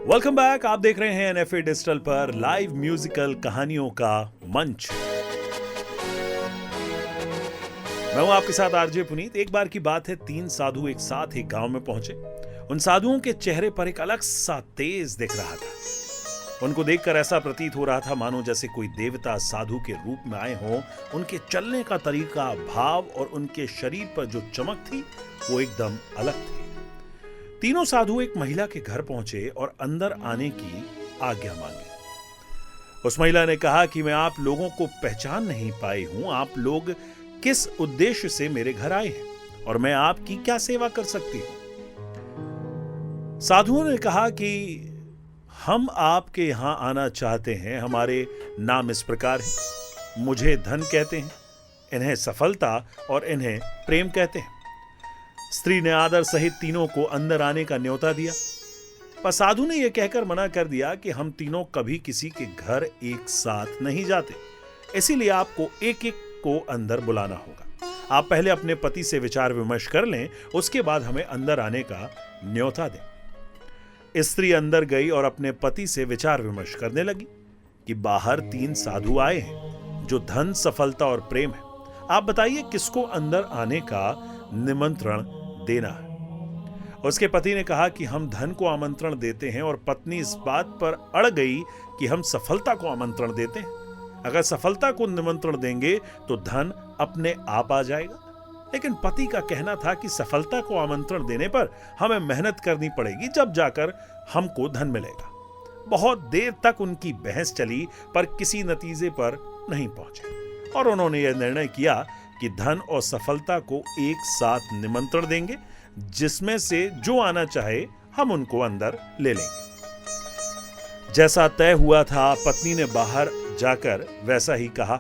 Welcome back. आप देख रहे हैं एनएफए डिजिटल पर लाइव म्यूजिकल कहानियों का मंच। मैं हूं आपके साथ आरजे पुनीत। एक बार की बात है, 3 साधु एक साथ एक गांव में पहुंचे। उन साधुओं के चेहरे पर एक अलग सा तेज दिख रहा था। उनको देखकर ऐसा प्रतीत हो रहा था मानो जैसे कोई देवता साधु के रूप में आए हों। उनके चलने का तरीका, भाव और उनके शरीर पर जो चमक थी वो एकदम अलग थी। तीनों साधु एक महिला के घर पहुंचे और अंदर आने की आज्ञा मांगी। उस महिला ने कहा कि मैं आप लोगों को पहचान नहीं पाई हूं। आप लोग किस उद्देश्य से मेरे घर आए हैं और मैं आपकी क्या सेवा कर सकती हूं? साधुओं ने कहा कि हम आपके यहां आना चाहते हैं। हमारे नाम इस प्रकार हैं। मुझे धन कहते हैं, इन्हें सफलता और इन्हें प्रेम कहते हैं। स्त्री ने आदर सहित तीनों को अंदर आने का न्योता दिया, पर साधु ने यह कहकर मना कर दिया कि हम तीनों कभी किसी के घर एक साथ नहीं जाते, इसीलिए आपको एक एक को अंदर बुलाना होगा। आप पहले अपने पति से विचार विमर्श कर लें, उसके बाद हमें अंदर आने का न्योता दें। स्त्री अंदर गई और अपने पति से विचार विमर्श करने लगी कि बाहर 3 साधु आए हैं जो धन, सफलता और प्रेम है। आप बताइए किसको अंदर आने का निमंत्रण देना है। उसके पति ने कहा कि हम धन को आमंत्रण देते हैं, और पत्नी इस बात पर अड़ गई कि हम सफलता को आमंत्रण देते हैं। अगर सफलता को निमंत्रण देंगे तो धन अपने आप आ जाएगा। लेकिन पति का कहना था कि सफलता को आमंत्रण देने पर हमें मेहनत करनी पड़ेगी, जब जाकर हमको धन मिलेगा। बहुत देर तक उनकी बहस चली, पर किसी नतीजे पर नहीं पहुंचे और उन्होंने यह निर्णय किया कि धन और सफलता को एक साथ निमंत्रण देंगे। जिसमें से जो आना चाहे हम उनको अंदर ले लेंगे। जैसा तय हुआ था, पत्नी ने बाहर जाकर वैसा ही कहा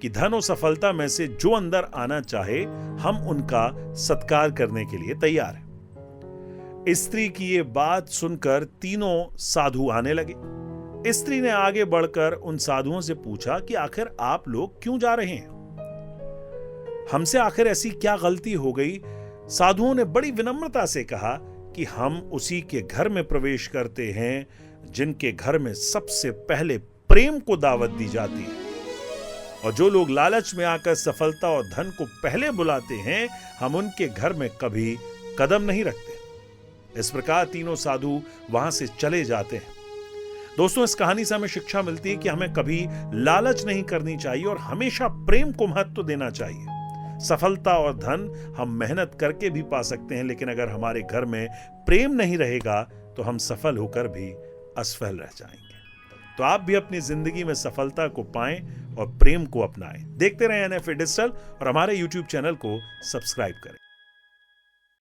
कि धन और सफलता में से जो अंदर आना चाहे हम उनका सत्कार करने के लिए तैयार हैं। स्त्री की ये बात सुनकर तीनों साधु आने लगे। स्त्री ने आगे बढ़कर उन साधुओं से पूछा कि आखिर आप लोग क्यों जा रहे हैं? हमसे आखिर ऐसी क्या गलती हो गई? साधुओं ने बड़ी विनम्रता से कहा कि हम उसी के घर में प्रवेश करते हैं जिनके घर में सबसे पहले प्रेम को दावत दी जाती है, और जो लोग लालच में आकर सफलता और धन को पहले बुलाते हैं, हम उनके घर में कभी कदम नहीं रखते। इस प्रकार तीनों साधु वहां से चले जाते हैं। दोस्तों, इस कहानी से हमें शिक्षा मिलती है कि हमें कभी लालच नहीं करनी चाहिए और हमेशा प्रेम को महत्व देना चाहिए। सफलता और धन हम मेहनत करके भी पा सकते हैं, लेकिन अगर हमारे घर में प्रेम नहीं रहेगा तो हम सफल होकर भी असफल रह जाएंगे। तो आप भी अपनी जिंदगी में सफलता को पाएं और प्रेम को अपनाएं। देखते रहें एनएफए डिजिटल और हमारे YouTube चैनल को सब्सक्राइब करें।